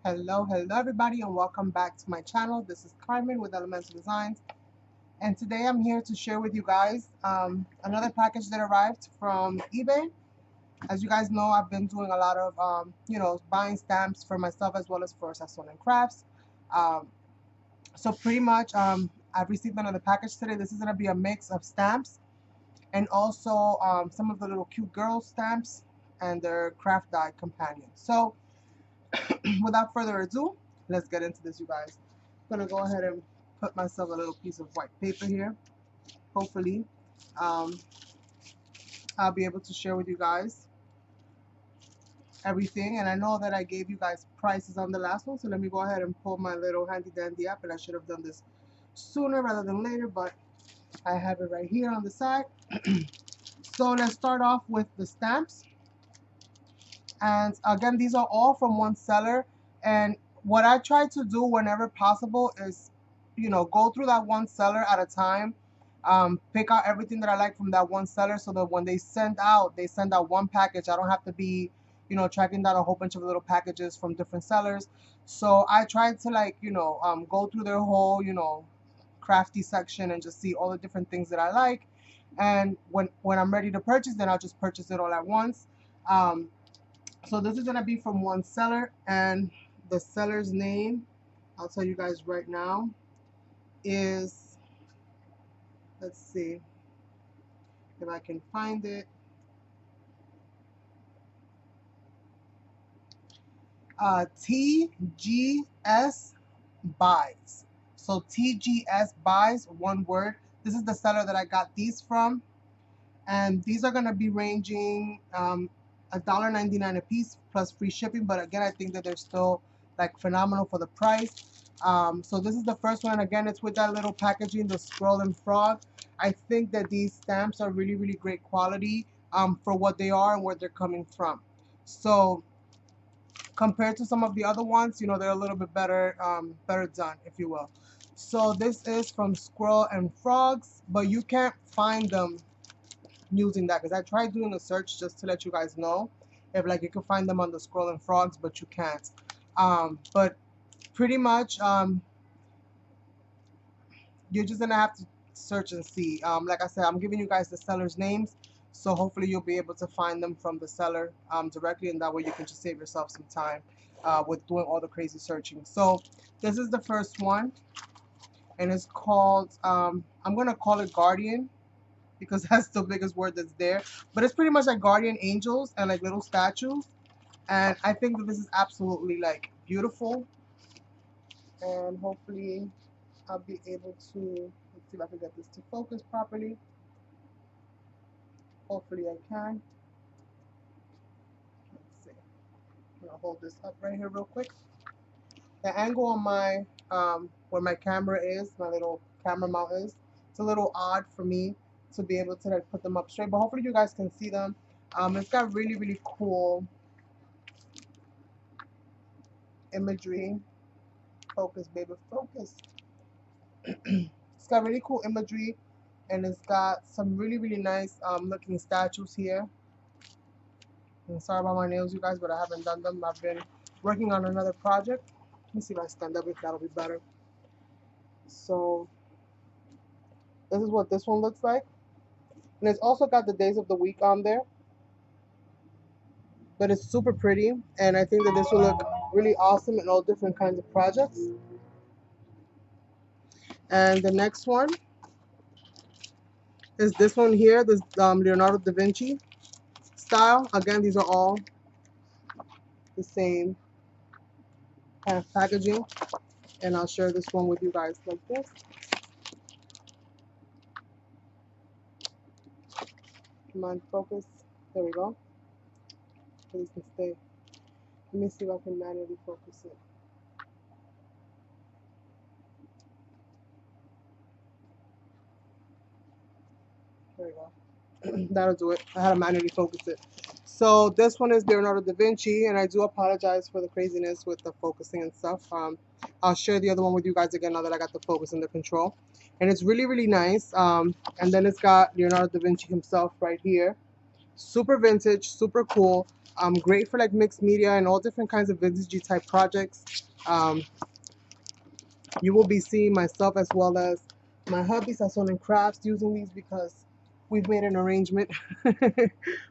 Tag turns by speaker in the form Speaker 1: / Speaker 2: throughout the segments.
Speaker 1: Hello everybody, and welcome back to my channel. This is Carmen with Elemental Designs, and today I'm here to share with you guys another package that arrived from eBay. As you guys know, I've been doing a lot of buying stamps for myself as well as for Sasson and Crafts. Um, so pretty much I've received another package today. This is going to be a mix of stamps and also some of the little cute girl stamps and their craft die companions. So without further ado, let's get into this, you guys. I'm gonna go ahead and put myself a little piece of white paper here. Hopefully, um, I'll be able to share with you guys everything. And I know that I gave you guys prices on the last one, so let me go ahead and pull my little handy dandy app. And I should have done this sooner rather than later, but I have it right here on the side. So let's start off with the stamps. And again, these are all from one seller. And what I try to do whenever possible is, go through that one seller at a time. Pick out everything that I like from that one seller so that when they send out one package. I don't have to be, tracking down a whole bunch of little packages from different sellers. So I try to go through their whole, crafty section and just see all the different things that I like. And when I'm ready to purchase, then I'll just purchase it all at once. Um, so this is going to be from one seller, and the seller's name, I'll tell you guys right now, is, let's see if I can find it. TGS Buys. So TGS Buys, one word. This is the seller that I got these from, and these are going to be ranging $1.99 a piece plus free shipping. But again, I think that they're still like phenomenal for the price. So this is the first one. Again, it's with that little packaging, the squirrel and frog. I think that these stamps are really, really great quality for what they are and where they're coming from. So compared to some of the other ones, they're a little bit better, better done, if you will. So this is from Squirrel and Frogs, but you can't find them using that, because I tried doing a search just to let you guys know if like you can find them on the Squirrel and Frogs, but you can't. But pretty much you're just gonna have to search and see. Like I said, I'm giving you guys the sellers' names, so hopefully you'll be able to find them from the seller directly, and that way you can just save yourself some time with doing all the crazy searching. So this is the first one, and it's called I'm gonna call it Guardian, because that's the biggest word that's there. But it's pretty much like guardian angels and like little statues. And I think that this is absolutely like beautiful. And hopefully I'll be able to, let's see if I can get this to focus properly. Hopefully I can. Let's see. I'm gonna hold this up right here real quick. The angle on my, where my camera is, my little camera mount is, it's a little odd for me to be able to like put them up straight, but hopefully you guys can see them. It's got really, really cool imagery. Focus, baby, focus. It's got really cool imagery, and it's got some really, really nice looking statues here. And sorry about my nails, you guys, but I haven't done them. I've been working on another project. Let me see if I stand up, if that'll be better. So this is what this one looks like. And it's also got the days of the week on there. But it's super pretty, and I think that this will look really awesome in all different kinds of projects. And the next one is this one here, this Leonardo da Vinci style. Again, these are all the same kind of packaging, and I'll share this one with you guys like this. Come on, focus. There we go. Please can stay. Let me see if I can manually focus it. There we go. That'll do it. I had to manually focus it. So this one is Leonardo da Vinci, and I do apologize for the craziness with the focusing and stuff. I'll share the other one with you guys again now that I got the focus and the control. And it's really, really nice. And then it's got Leonardo da Vinci himself right here. Super vintage, super cool. Great for like mixed media and all different kinds of vintagey type projects. You will be seeing myself as well as my hubby Sazon and Crafts using these because we've made an arrangement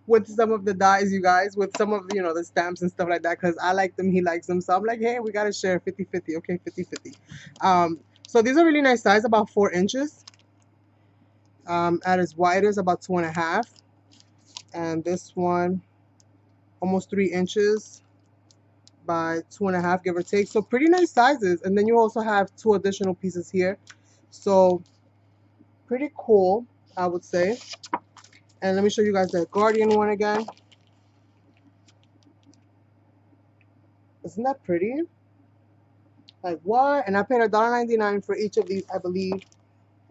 Speaker 1: with some of the dies, you guys, with some of, the stamps and stuff like that, because I like them, he likes them. So I'm like, hey, we got to share 50-50. Okay, 50-50. So these are really nice size, about 4 inches. At its widest, about 2.5. And this one, almost 3 inches by 2.5, give or take. So pretty nice sizes. And then you also have 2 additional pieces here. So pretty cool, I would say. And let me show you guys the Guardian one again. Isn't that pretty? Like what? And I paid $1.99 for each of these, I believe.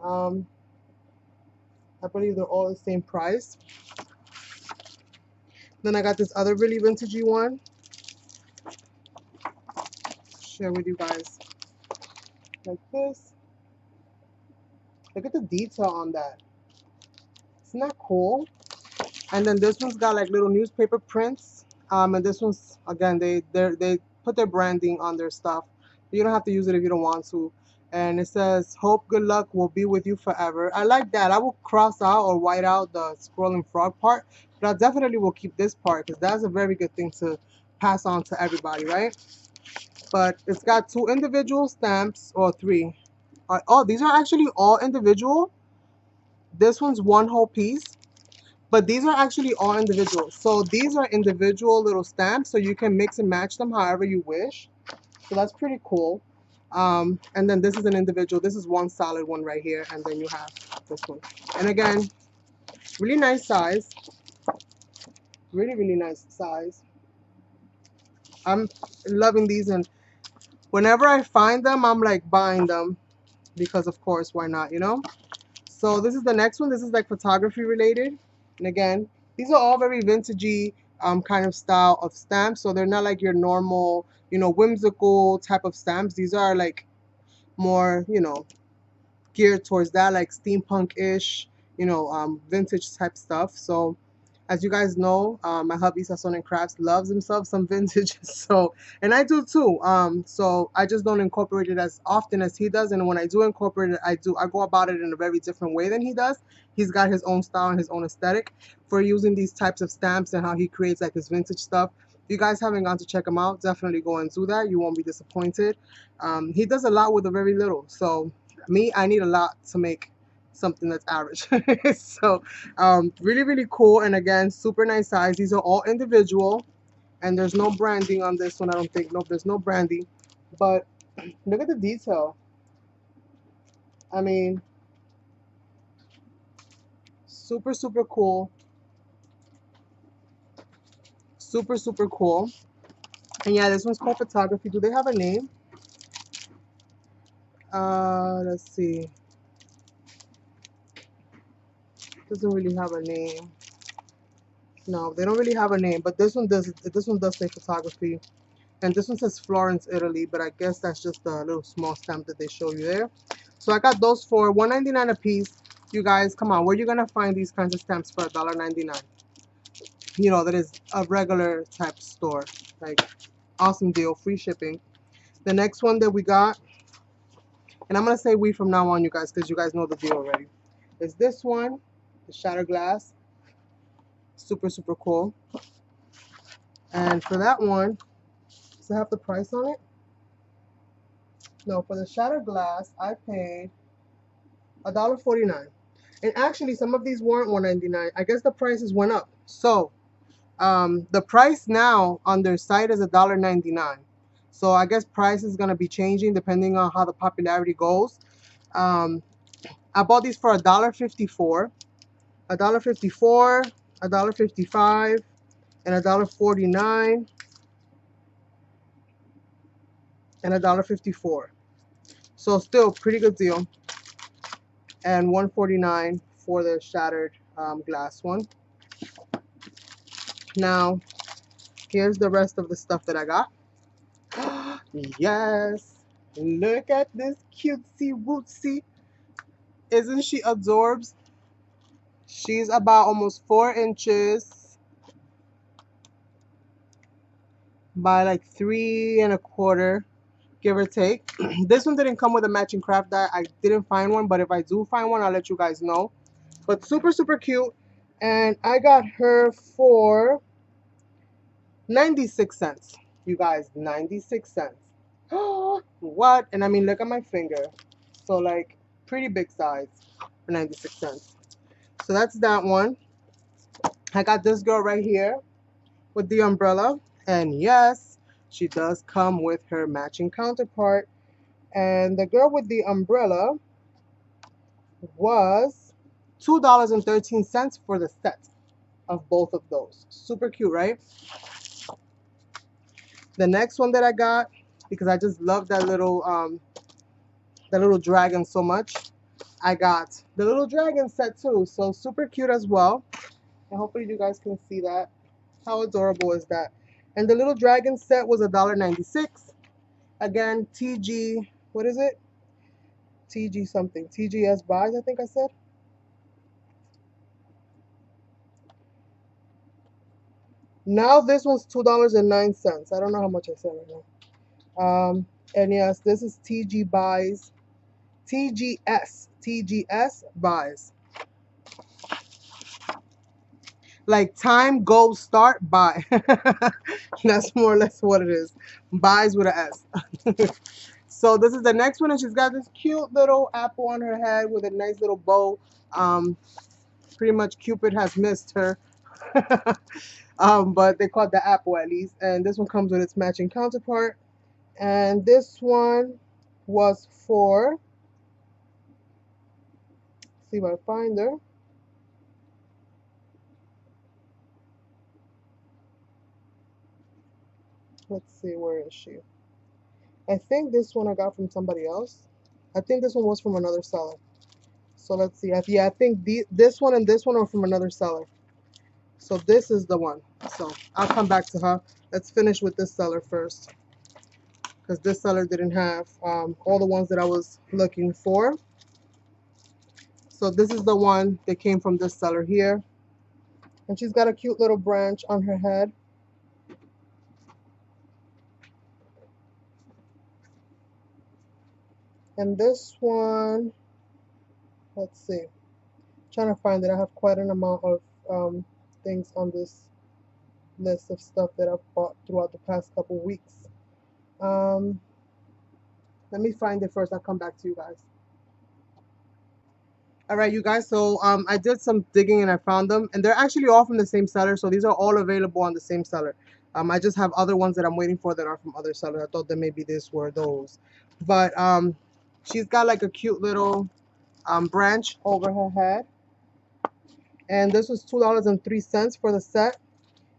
Speaker 1: I believe they're all the same price. Then I got this other really vintagey one. Share with you guys. Like this. Look at the detail on that. Isn't that cool? And then this one's got like little newspaper prints. And this one's, again, they put their branding on their stuff. You don't have to use it if you don't want to. And it says, hope good luck will be with you forever. I like that. I will cross out or white out the scrolling frog part, but I definitely will keep this part because that's a very good thing to pass on to everybody, right? But it's got 2 individual stamps, or 3. Oh, these are actually all individual. This one's one whole piece. But these are actually all individual. So these are individual little stamps, so you can mix and match them however you wish. So that's pretty cool. And then this is an individual. This is one solid one right here, and then you have this one. And again, really nice size. Really, really nice size. I'm loving these, and whenever I find them, I'm like buying them because, of course, why not, So this is the next one. This is like photography related. And again, these are all very vintagey kind of style of stamps. So they're not like your normal, whimsical type of stamps. These are like more, geared towards that, like steampunk-ish, vintage type stuff. So as you guys know, my hubby Sazon and Crafts loves himself some vintage. So, and I do too. So I just don't incorporate it as often as he does. And when I do incorporate it, I go about it in a very different way than he does. He's got his own style and his own aesthetic for using these types of stamps and how he creates like his vintage stuff. If you guys haven't gone to check him out, definitely go and do that. You won't be disappointed. He does a lot with a very little. So me, I need a lot to make something that's average. So really, really cool. And again, super nice size. These are all individual, and there's no branding on this one, I don't think. Nope, there's no branding. But look at the detail. I mean, super, super cool. Super, super cool. And yeah, this one's called photography. Do they have a name? Let's see. Doesn't really have a name. No, they don't really have a name, but this one does say photography. And this one says Florence, Italy, but I guess that's just a little small stamp that they show you there. So I got those for $1.99 a piece. You guys, come on, where are you gonna find these kinds of stamps for $1.99? That is a regular type store. Like, awesome deal, free shipping. The next one that we got, and I'm gonna say we from now on, you guys, because you guys know the deal already, is this one, the Shattered Glass. Super, super cool. And for that one, does it have the price on it? No, for the Shattered Glass, I paid $1.49. And actually, some of these weren't $1.99. I guess the prices went up. So, the price now on their site is $1.99. So I guess price is gonna be changing depending on how the popularity goes. I bought these for $1.54, $1.54, $1.55, and $1.49, and $1.54. So still pretty good deal. And $1.49 for the Shattered Glass one. Now, here's the rest of the stuff that I got. Yes, look at this cutesy wootsy. Isn't she adorbs? She's about almost 4 inches. by like 3 1/4, give or take. This one didn't come with a matching craft die. I didn't find one, but if I do find one, I'll let you guys know. But super, super cute. And I got her for 96 cents. You guys, 96 cents. What? And I mean, look at my finger. So like, pretty big size for 96 cents. So that's that one. I got this girl right here with the umbrella. And yes, she does come with her matching counterpart. And the girl with the umbrella was $2.13 for the set of both of those. Super cute, right? The next one that I got, because I just love that little dragon so much, I got the little dragon set too. So super cute as well. And hopefully you guys can see that. How adorable is that? And the little dragon set was $1.96. Again, TG, what is it? TG something. tgsbuys, I think I said. Now this one's $2.09. I don't know how much I said right now. And yes, this is TG buys. TGS buys. Like time, go, start, buy. That's more or less what it is. Buys with an S. So this is the next one, and she's got this cute little apple on her head with a nice little bow. Pretty much Cupid has missed her. But they caught the apple at least. And this one comes with its matching counterpart. And this one was for, see if I find her. Let's see, where is she? I think this one I got from somebody else. I think this one was from another seller. So let's see. Yeah, I think this one and this one are from another seller. So this is the one. So I'll come back to her. Let's finish with this seller first, because this seller didn't have all the ones that I was looking for. So this is the one that came from this seller here. And she's got a cute little branch on her head. And this one, let's see. I'm trying to find it. I have quite an amount of things on this list of stuff that I've bought throughout the past couple weeks. Let me find it first. I'll come back to you guys. All right, you guys. So I did some digging and I found them, and they're actually all from the same seller. So these are all available on the same seller. I just have other ones that I'm waiting for that are from other sellers. I thought that maybe this were those, but she's got like a cute little branch over her head, and this was $2.03 for the set,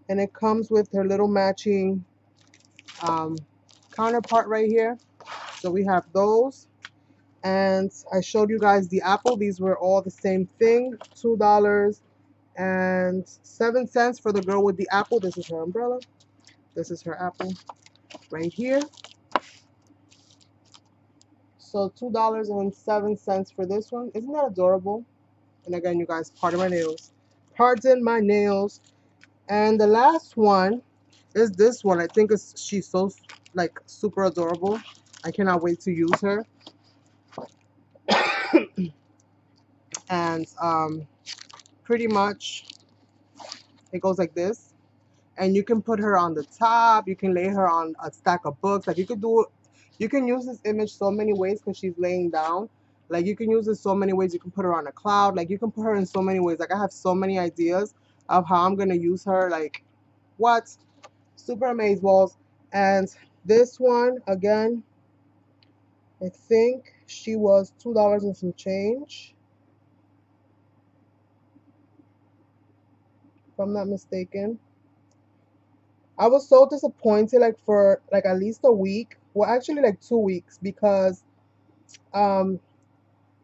Speaker 1: and it comes with her little matching counterpart right here. So we have those. And I showed you guys the apple. These were all the same thing. $2.07 for the girl with the apple. This is her umbrella. This is her apple right here. So $2.07 for this one. Isn't that adorable? And again, you guys, pardon my nails. Pardon my nails. And the last one is this one. I think she's so like super adorable. I cannot wait to use her. And pretty much it goes like this, and you can put her on the top, you can lay her on a stack of books. Like you can use this image so many ways because she's laying down. Like you can use this so many ways. You can put her on a cloud. Like you can put her in so many ways. Like I have so many ideas of how I'm gonna use her. Like what? Super amazeballs. And this one again, I think she was $2 and some change, if I'm not mistaken. I was so disappointed like for like at least a week. Well, actually like 2 weeks, because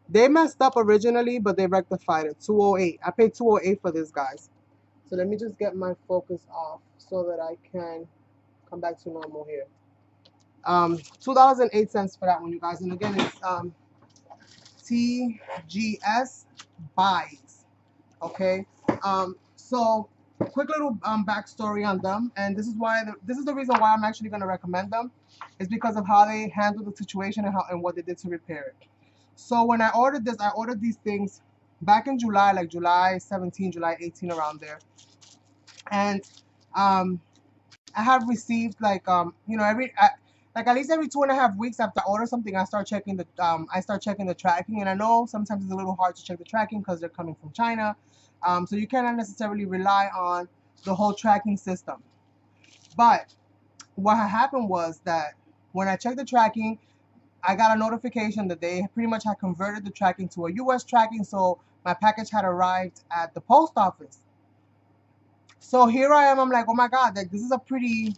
Speaker 1: they messed up originally, but they rectified it. 208. I paid 208 for this, guys. So let me just get my focus off so that I can come back to normal here. $2.08 for that one, you guys. And again, it's TGS buys. Okay. So quick little backstory on them, and this is why this is the reason why I'm actually going to recommend them, is because of how they handled the situation and what they did to repair it. So when I ordered this, I ordered these things back in July, like July 17, July 18, around there, and um, I have received like you know like at least every 2.5 weeks after I order something, I start checking the tracking, and I know sometimes it's a little hard to check the tracking because they're coming from China, so you cannot necessarily rely on the whole tracking system. But what had happened was that when I checked the tracking, I got a notification that they pretty much had converted the tracking to a US tracking, so my package had arrived at the post office. So here I am, I'm like, oh my God, like this is a pretty,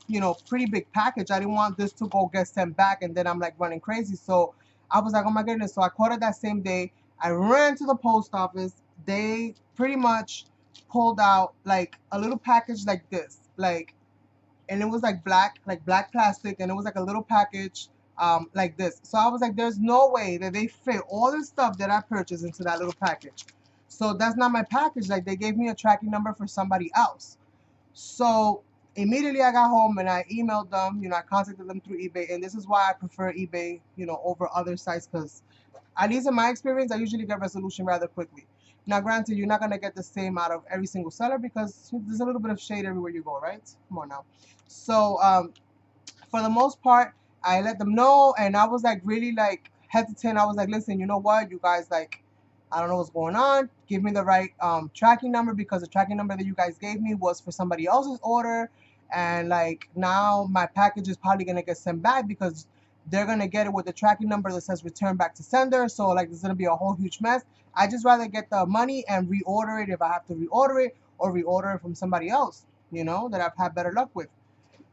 Speaker 1: pretty big package. I didn't want this to go get sent back and then I'm like running crazy. So I was like, oh my goodness. So I called it that same day. I ran to the post office. They pretty much pulled out like a little package like this, and it was like black plastic, and it was like a little package like this. So I was like, there's no way that they fit all the stuff that I purchased into that little package. So that's not my package. Like they gave me a tracking number for somebody else. So immediately I got home and I emailed them, I contacted them through eBay, and this is why I prefer eBay, over other sites, because at least in my experience, I usually get resolution rather quickly. Now, granted, you're not going to get the same out of every single seller because there's a little bit of shade everywhere you go, right? Come on now. So for the most part, I let them know, and I was like really like hesitant. I was like, listen, you know what, you guys, like, I don't know what's going on. Give me the right tracking number, because the tracking number that you guys gave me was for somebody else's order, and like now my package is probably gonna get sent back because they're gonna get it with the tracking number that says return back to sender. So like there's gonna be a whole huge mess. I just rather get the money and reorder it if I have to reorder it, or reorder it from somebody else, that I've had better luck with.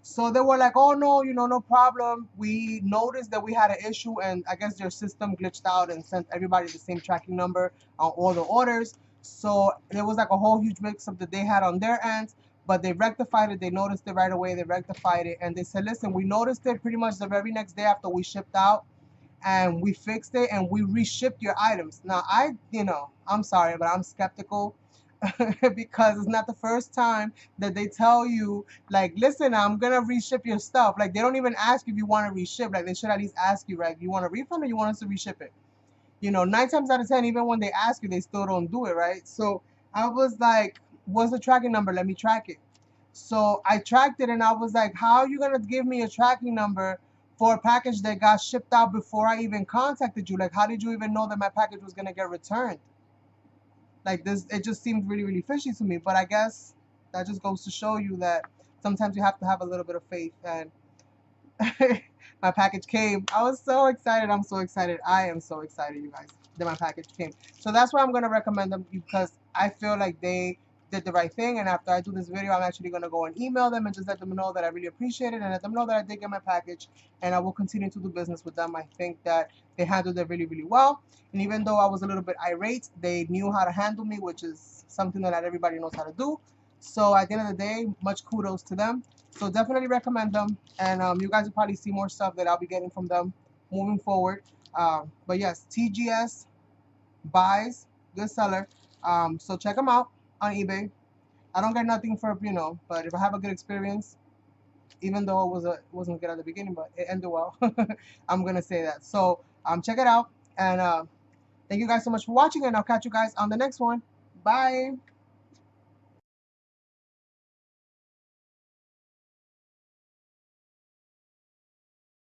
Speaker 1: So they were like, oh no, no problem. We noticed that we had an issue, and I guess their system glitched out and sent everybody the same tracking number on all the orders. So there was like a whole huge mix up that they had on their end, but they rectified it. They noticed it right away. They rectified it, and they said, listen, we noticed it pretty much the very next day after we shipped out, and we fixed it and we reshipped your items. Now I'm sorry, but I'm skeptical because it's not the first time that they tell you, like, listen, I'm gonna reship your stuff. Like, they don't even ask if you want to reship. Like, they should at least ask you, right? You want a refund or you want us to reship it? 9 times out of 10, even when they ask you, they still don't do it, right? So I was like, what's the tracking number? Let me track it. So I tracked it, and I was like, how are you gonna give me a tracking number for a package that got shipped out before I even contacted you? Like, how did you even know that my package was gonna get returned? Like this, it just seemed really, really fishy to me. But I guess that just goes to show you that sometimes you have to have a little bit of faith. And my package came. I was so excited. I'm so excited. I am so excited, you guys, that my package came. So that's why I'm going to recommend them, because I feel like they did the right thing. And after I do this video, I'm actually going to go and email them and just let them know that I really appreciate it, and let them know that I did get my package, and I will continue to do business with them. I think that they handled it really, really well. And even though I was a little bit irate, they knew how to handle me, which is something that not everybody knows how to do. So at the end of the day, much kudos to them. So definitely recommend them. And you guys will probably see more stuff that I'll be getting from them moving forward. But yes, tgsbuys, good seller. So check them out on eBay. I don't get nothing for, but if I have a good experience, even though it wasn't good at the beginning, but it ended well, I'm going to say that. So check it out. And thank you guys so much for watching, and I'll catch you guys on the next one. Bye.